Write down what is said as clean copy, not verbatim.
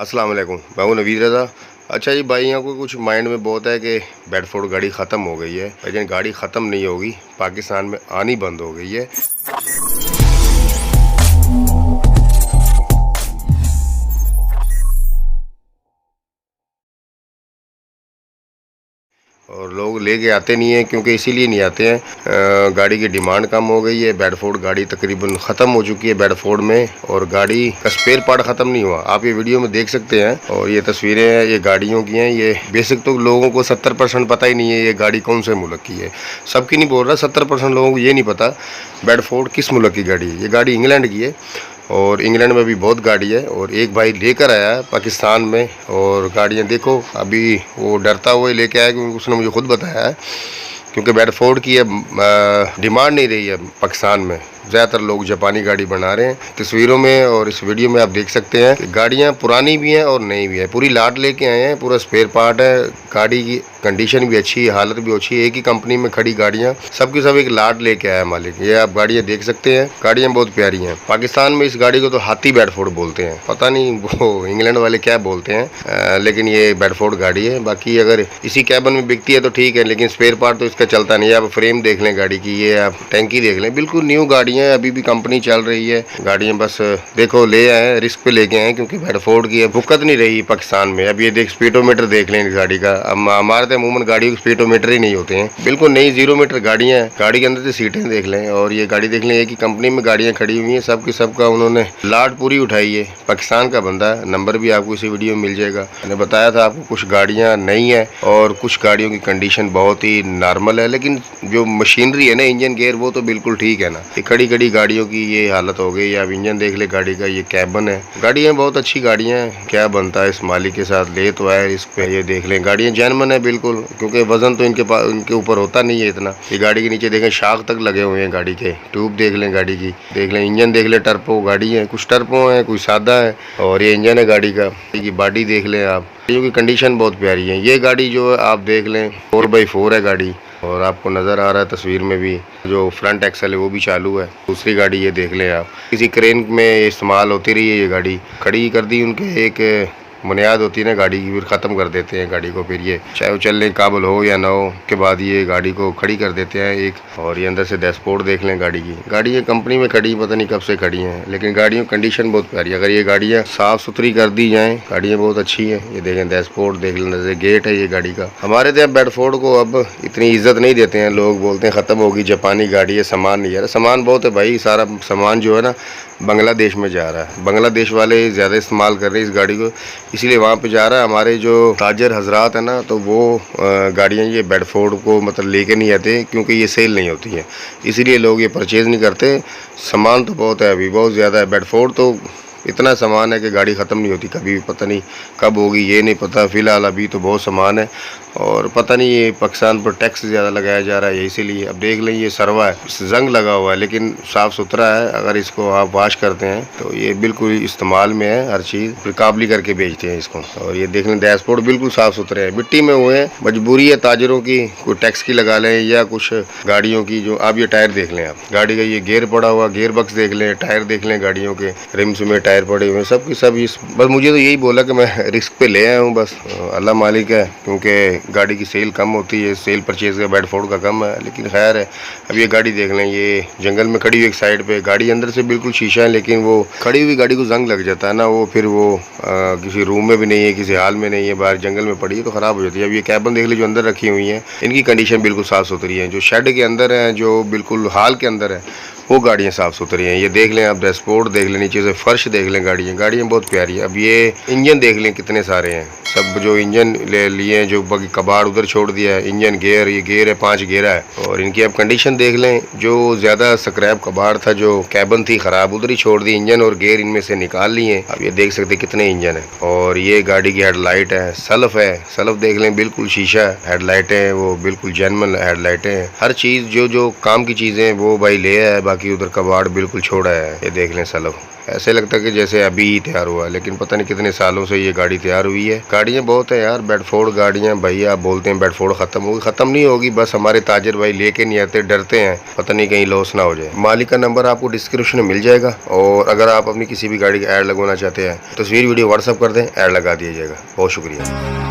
अस्सलाम वालेकुम, मैं हूं नवीद रज़ा। अच्छा जी भाइयों को कुछ माइंड में बहुत है कि बेडफोर्ड गाड़ी ख़त्म हो गई है, लेकिन गाड़ी ख़त्म नहीं होगी, पाकिस्तान में आनी बंद हो गई है। और लोग लेके आते नहीं हैं, क्योंकि इसीलिए नहीं आते हैं, गाड़ी की डिमांड कम हो गई है। बेडफोर्ड गाड़ी तकरीबन ख़त्म हो चुकी है बेडफोर्ड में, और गाड़ी का स्पेयर पार्ट ख़त्म नहीं हुआ। आप ये वीडियो में देख सकते हैं, और ये तस्वीरें हैं, ये गाड़ियों की हैं। ये बेसिक तो लोगों को 70% पता ही नहीं है ये गाड़ी कौन से मुल्क की है। सबकी नहीं बोल रहा, 70% लोगों को ये नहीं पता बेडफोर्ड किस मुल्क की गाड़ी है। ये गाड़ी इंग्लैंड की है, और इंग्लैंड में भी बहुत गाड़ी है, और एक भाई लेकर आया है पाकिस्तान में। और गाड़ियाँ देखो, अभी वो डरता हुआ लेके आया, क्योंकि उसने मुझे खुद बताया है, क्योंकि बेडफोर्ड की डिमांड नहीं रही है पाकिस्तान में। ज़्यादातर लोग जापानी गाड़ी बना रहे हैं। तस्वीरों में और इस वीडियो में आप देख सकते हैं कि गाड़ियाँ पुरानी भी हैं और नई भी हैं, पूरी लाट लेके आए हैं, पूरा स्पेयर पार्ट है। गाड़ी की कंडीशन भी अच्छी है, हालत भी अच्छी है। एक ही कंपनी में खड़ी गाड़ियाँ, सबकी सब एक लाट लेके आया मालिक। ये आप गाड़ियाँ देख सकते हैं, गाड़ियाँ बहुत प्यारी हैं। पाकिस्तान में इस गाड़ी को तो हाथी बेडफोर्ड बोलते हैं, पता नहीं वो इंग्लैंड वाले क्या बोलते हैं, लेकिन ये बेडफोर्ड गाड़ी है। बाकी अगर इसी कैबन में बिकती है तो ठीक है, लेकिन स्पेयर पार्ट तो इसका चलता नहीं है। आप फ्रेम देख लें गाड़ी की, ये आप टैंकी देख लें, बिल्कुल न्यू गाड़ियाँ, अभी भी कंपनी चल रही है। गाड़ियाँ बस देखो ले आए, रिस्क पे लेके आए, क्योंकि बेडफोर्ड की बुकत नहीं रही पाकिस्तान में। अब ये देख, स्पीडोमीटर देख लें इस गाड़ी का। अब हमारे तो अमूमन गाड़ियों के स्पीडोमीटर ही नहीं होते हैं, बिल्कुल नई 0 मीटर गाड़ियाँ हैं। गाड़ी के अंदर से सीटें देख लें, और ये गाड़ी देख लें, एक ही कंपनी में गाड़ियाँ खड़ी हुई हैं। सब की सब का उन्होंने लाट पूरी उठाई है। पाकिस्तान का बंदा, नंबर भी आपको इसी वीडियो में मिल जाएगा। मैंने बताया था आपको, कुछ गाड़ियाँ नई हैं और कुछ गाड़ियों की कंडीशन बहुत ही नॉर्मल है, लेकिन जो मशीनरी है ना, इंजन गेयर, वो तो बिल्कुल ठीक है ना। ये खड़ी खड़ी गाड़ियों की ये हालत हो गई। आप इंजन देख ले गाड़ी का, ये कैबन है। गाड़ियाँ बहुत अच्छी गाड़ियाँ हैं, क्या बनता है इस मालिक के साथ, ले तो आए इस पे। ये देख लें, गाड़ियाँ जेन्युइन है बिल्कुल, क्योंकि वजन तो इनके ऊपर होता नहीं है इतना। ये गाड़ी के नीचे देखें, शाख तक लगे हुए हैं गाड़ी के। ट्यूब देख लें गाड़ी की, देख लें इंजन देख लें। टर्बो गाड़ी है, कुछ टर्बो है, कुछ सादा है, और ये इंजन है गाड़ी का। ये बॉडी देख लें आप, गाड़ियों की कंडीशन बहुत प्यारी है। ये गाड़ी जो है आप देख लें, 4x4 है गाड़ी, और आपको नज़र आ रहा है तस्वीर में भी, जो फ्रंट एक्सल है वो भी चालू है। दूसरी गाड़ी ये देख लें आप, किसी क्रेन में इस्तेमाल होती रही है। ये गाड़ी खड़ी कर दी, उनके एक बुनियाद होती है ना गाड़ी की, फिर ख़त्म कर देते हैं गाड़ी को। फिर ये चाहे वो चलने के काबिल हो या ना हो, के बाद ये गाड़ी को खड़ी कर देते हैं एक। और ये अंदर से डैशबोर्ड देख लें गाड़ी की। गाड़ी ये कंपनी में खड़ी, पता नहीं कब से खड़ी हैं, लेकिन गाड़ियों की कंडीशन बहुत प्यारी है। अगर ये गाड़ियाँ साफ़ सुथरी कर दी जाएँ, गाड़ियाँ बहुत अच्छी हैं। ये देखें, डैशबोर्ड देख लें, अंदर से गेट है ये गाड़ी का। हमारे तो बेडफोर्ड को अब इतनी इज्जत नहीं देते हैं, लोग बोलते हैं ख़त्म होगी, जापानी गाड़ी है, सामान नहीं आ रहा। सामान बहुत है भाई, सारा सामान जो है ना बांग्लादेश में जा रहा है। बांग्लादेश वाले ज़्यादा इस्तेमाल कर रहे हैं इस गाड़ी को, इसीलिए वहाँ पे जा रहा है। हमारे जो ताजर हजरात है ना, तो वो गाड़ियाँ ये बेडफोर्ड को मतलब लेके नहीं आते, क्योंकि ये सेल नहीं होती हैं, इसीलिए लोग ये परचेज़ नहीं करते। सामान तो बहुत है, अभी बहुत ज़्यादा है। बेडफोर्ड तो इतना सामान है कि गाड़ी ख़त्म नहीं होती कभी भी, पता नहीं कब होगी ये नहीं पता। फ़िलहाल अभी तो बहुत सामान है, और पता नहीं ये पाकिस्तान पर टैक्स ज़्यादा लगाया जा रहा है, इसीलिए। अब देख लें, ये सरवा है, जंग लगा हुआ है, लेकिन साफ़ सुथरा है। अगर इसको आप वाश करते हैं तो ये बिल्कुल इस्तेमाल में है, हर चीज़। फिर काबली करके बेचते हैं इसको। और ये देख लें, डैशबोर्ड बिल्कुल साफ़ सुथरे हैं, मिट्टी में हुए हैं। मजबूरी है ताजरों की, कोई टैक्स की लगा लें, या कुछ गाड़ियों की जो। आप ये टायर देख लें, आप गाड़ी का ये गेयर पड़ा हुआ, गेयर बक्स देख लें, टायर देख लें गाड़ियों के, रिम्स में टायर पड़े हुए हैं, सब की सब। इस बस मुझे तो यही बोला कि मैं रिस्क पे ले आया हूँ, बस अल्लाह मालिक है, क्योंकि गाड़ी की सेल कम होती है, सेल परचेज का बेडफोर्ड का कम है, लेकिन खैर है। अब ये गाड़ी देख लें, ये जंगल में खड़ी हुई एक साइड पे। गाड़ी अंदर से बिल्कुल शीशा है, लेकिन वो खड़ी हुई गाड़ी को जंग लग जाता है ना, वो फिर वो किसी रूम में भी नहीं है, किसी हाल में नहीं है, बाहर जंगल में पड़ी है तो ख़राब हो जाती है। अब ये कैबन देख ली जो अंदर रखी हुई हैं, इनकी कंडीशन बिल्कुल साफ़ सुथरी है। जो शेड के अंदर है, जो बिल्कुल हाल के अंदर है, वो गाड़ियाँ साफ़ सुथरी हैं। ये देख लें आप, डैशबोर्ड देख लें, नीचे से फर्श देख लें, गाड़ियाँ बहुत प्यारी है। अब ये इंजन देख लें कितने सारे हैं, सब जो इंजन ले लिए हैं, जो बाकी कबाड़ उधर छोड़ दिया है। इंजन गेयर, ये गेयर है, 5 गेरा है। और इनकी आप कंडीशन देख लें, जो ज़्यादा स्क्रैप कबाड़ था, जो कैबन थी ख़राब, उधर ही छोड़ दी। इंजन और गेयर इनमें से निकाल लिए हैं। अब ये देख सकते कितने इंजन है। और ये गाड़ी की हेडलाइट है, सल्फ है, सल्फ देख लें, बिल्कुल शीशा है। हेडलाइटें हैं वो बिल्कुल जेन्युइन हेडलाइटें हैं। हर चीज़ जो काम की चीज़ें वो भाई ले आया है, बाकी उधर कबाड़ बिल्कुल छोड़ा है। ये देख लें सल्फ, ऐसे लगता है कि जैसे अभी ही तैयार हुआ है, लेकिन पता नहीं कितने सालों से ये गाड़ी तैयार हुई है। गाड़ियाँ बहुत है यार, बेडफोर्ड गाड़ियाँ। भैया आप बोलते हैं बेडफोर्ड खत्म होगी, खत्म नहीं होगी, बस हमारे ताजिर भाई लेके नहीं आते, डरते हैं पता नहीं कहीं लॉस ना हो जाए। मालिक का नंबर आपको डिस्क्रिप्शन में मिल जाएगा, और अगर आप अपनी किसी भी गाड़ी का ऐड लगवाना चाहते हैं तस्वीर वीडियो व्हाट्सअप कर दें, ऐड लगा दिया जाएगा। बहुत शुक्रिया।